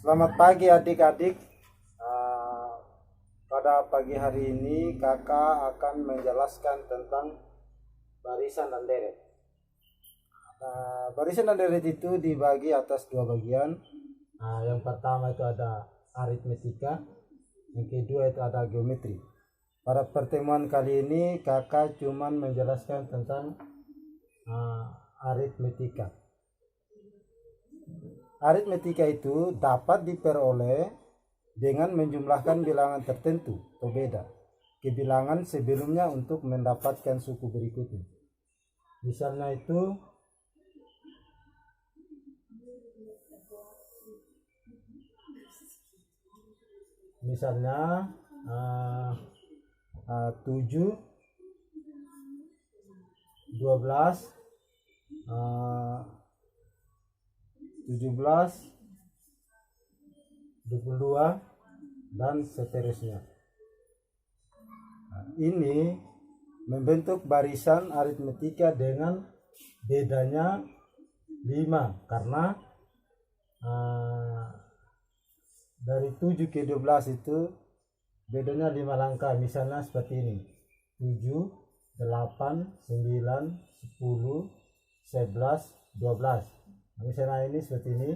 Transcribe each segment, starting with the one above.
Selamat pagi adik-adik. Pada pagi hari ini kakak akan menjelaskan tentang barisan dan deret. Barisan dan deret itu dibagi atas dua bagian. Yang pertama itu ada aritmetika, yang kedua itu ada geometri. Pada pertemuan kali ini kakak cuman menjelaskan tentang aritmetika. Aritmetika itu dapat diperoleh dengan menjumlahkan bilangan tertentu atau beda ke bilangan sebelumnya untuk mendapatkan suku berikutnya. Misalnya itu misalnya 7, 12, 17, 22 dan seterusnya. Ini membentuk barisan aritmetika dengan bedanya 5 karena dari 7 ke 12 itu bedanya 5 langkah. Misalnya seperti ini: 7, 8, 9, 10, 11, 12. Misalnya ini seperti ini: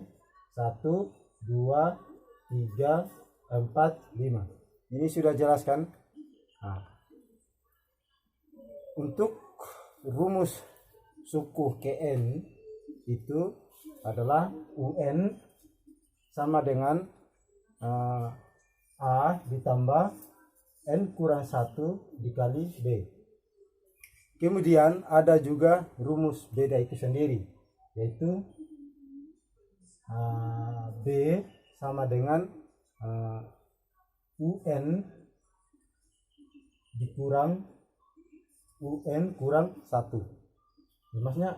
1, 2, 3, 4, 5. Ini sudah jelaskan. Untuk rumus suku Kn itu adalah UN sama dengan A ditambah N kurang 1 dikali B. Kemudian ada juga rumus beda itu sendiri, yaitu B sama dengan UN dikurang UN kurang 1. Maksudnya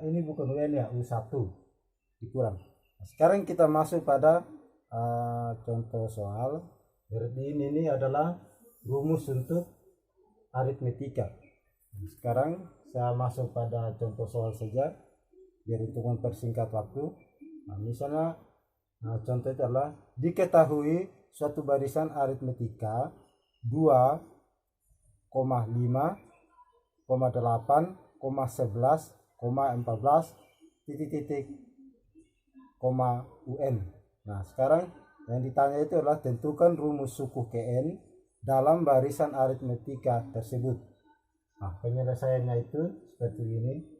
ini bukan UN ya, U1 dikurang. Sekarang kita masuk pada contoh soal. Berarti ini adalah rumus untuk aritmetika. Sekarang saya masuk pada contoh soal saja biar untuk mempersingkat waktu. Misalnya contoh itu adalah diketahui suatu barisan aritmetika 2, 5, 8, 11, 14, titik-titik, UN. Nah, sekarang yang ditanya itu adalah tentukan rumus suku Kn dalam barisan aritmetika tersebut. Penyelesaiannya itu seperti ini.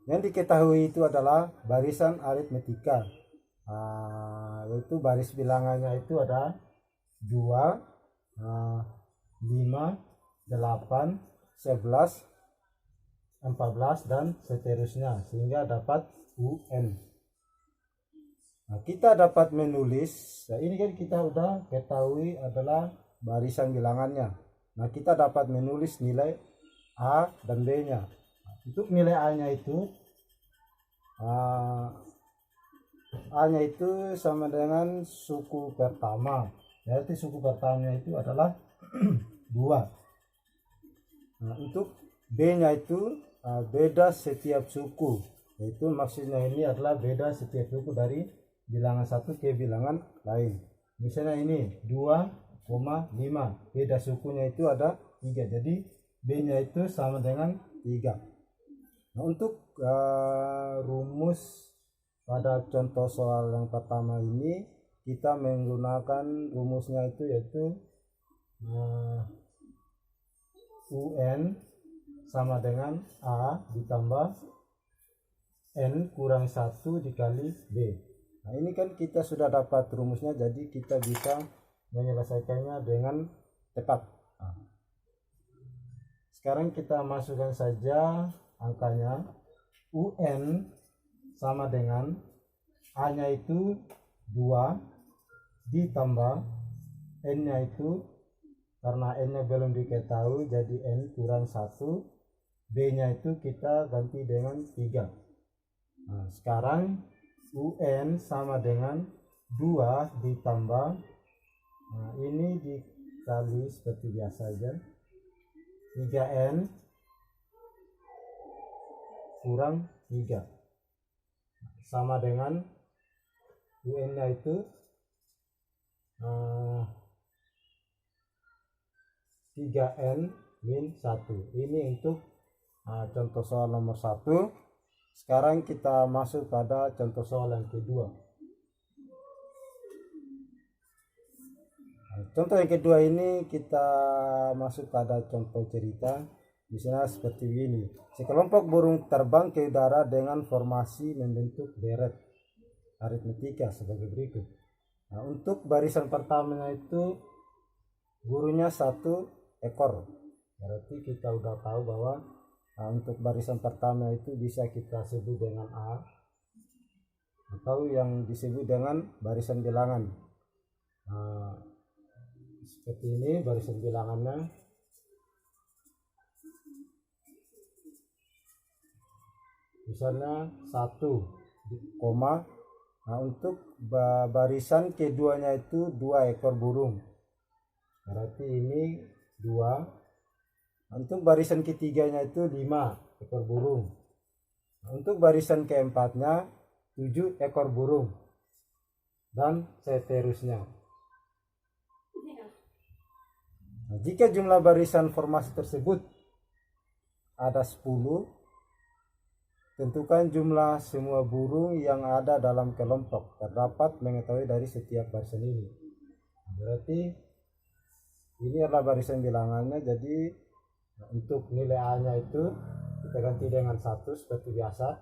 Yang diketahui itu adalah barisan aritmetika, yaitu baris bilangannya itu ada 2, 5, 8, 11, 14 dan seterusnya sehingga dapat UN. Kita dapat menulis, ini kan kita udah ketahui adalah barisan bilangannya. Kita dapat menulis nilai A dan B nya. Untuk nilai A nya itu A-nya itu sama dengan suku pertama, yaitu suku pertama itu adalah 2. Untuk B-nya itu beda setiap suku, yaitu maksudnya ini adalah beda setiap suku dari bilangan satu ke bilangan lain. Misalnya ini 2,5, beda sukunya itu ada 3, jadi B-nya itu sama dengan 3. Untuk rumus pada contoh soal yang pertama ini kita menggunakan rumusnya itu yaitu UN sama dengan A ditambah N kurang 1 dikali B. Ini kan kita sudah dapat rumusnya, jadi kita bisa menyelesaikannya dengan tepat. Sekarang kita masukkan saja angkanya. UN sama dengan A nya itu 2 ditambah N nya itu, karena N nya belum diketahui jadi N kurang 1, B nya itu kita ganti dengan 3. Sekarang UN sama dengan 2 ditambah, ini dikali seperti biasa aja, 3N kurang 3 sama dengan UN-nya itu 3N min 1. Ini untuk contoh soal nomor 1. Sekarang kita masuk pada contoh soal yang kedua. Contoh yang kedua ini kita masuk pada contoh cerita. Misalnya seperti ini. Sekelompok burung terbang ke udara dengan formasi membentuk deret. Aritmetika sebagai berikut. Untuk barisan pertamanya itu gurunya 1 ekor. Berarti kita udah tahu bahwa untuk barisan pertama itu bisa kita sebut dengan A atau yang disebut dengan barisan bilangan. Seperti ini barisan bilangannya. Misalnya 1, koma. Untuk barisan keduanya itu 2 ekor burung. Berarti ini 2. Untuk barisan ketiganya itu 5 ekor burung. Untuk barisan keempatnya 7 ekor burung. Dan seterusnya. Jika jumlah barisan formasi tersebut ada 10, tentukan jumlah semua burung yang ada dalam kelompok terdapat mengetahui dari setiap barisan ini. Berarti ini adalah barisan bilangannya. Jadi untuk nilai A-nya itu kita ganti dengan 1 seperti biasa.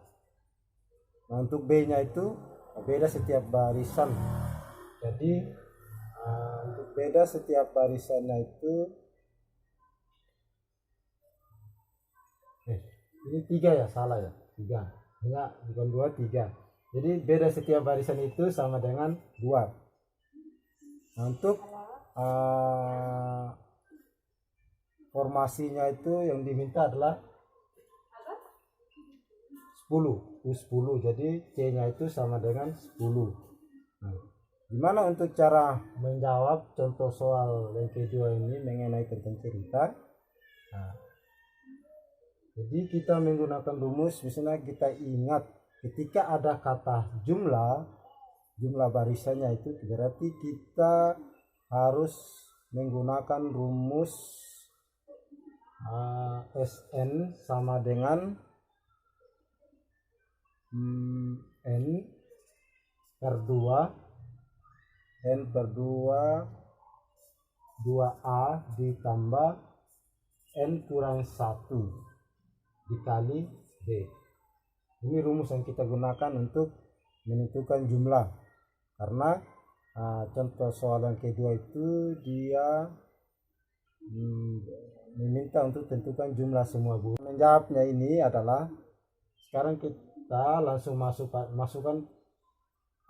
Untuk B-nya itu beda setiap barisan. Jadi untuk beda setiap barisannya itu ini 3 ya, salah ya, 3 enggak, bukan 2, 3. Jadi beda setiap barisan itu sama dengan 2. Untuk formasinya itu yang diminta adalah 10. Jadi C-nya itu sama dengan 10. Gimana untuk cara menjawab contoh soal yang kedua ini mengenai tentang cerita? Jadi kita menggunakan rumus. Misalnya kita ingat ketika ada kata jumlah barisannya itu berarti kita harus menggunakan rumus SN sama dengan N per 2 N per 2 2A ditambah N kurang 1 dikali D. Ini rumus yang kita gunakan untuk menentukan jumlah. Karena contoh soal yang kedua itu dia meminta untuk tentukan jumlah semua burung. Menjawabnya ini adalah sekarang kita langsung masukkan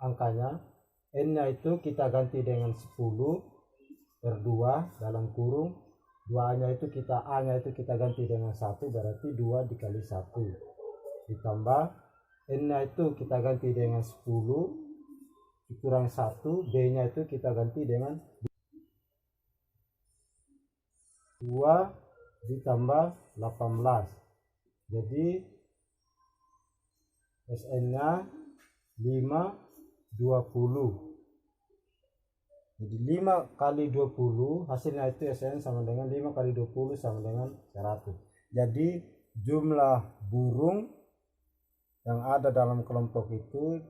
angkanya. N-nya itu kita ganti dengan 10 per 2 dalam kurung. 2-nya itu A-nya itu kita ganti dengan 1, berarti 2 dikali 1 ditambah N-nya itu kita ganti dengan 10 dikurang 1, B-nya itu kita ganti dengan 2 ditambah 18. Jadi SN-nya 5, 20. Jadi 5 kali 20 hasilnya itu SN sama dengan 5 kali 20 sama dengan 100. Jadi jumlah burung yang ada dalam kelompok itu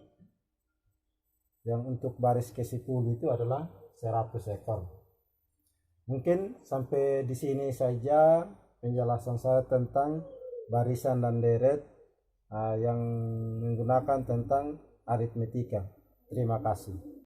yang untuk baris ke-10 itu adalah 100 ekor. Mungkin sampai di sini saja penjelasan saya tentang barisan dan deret yang menggunakan tentang aritmetika. Terima kasih.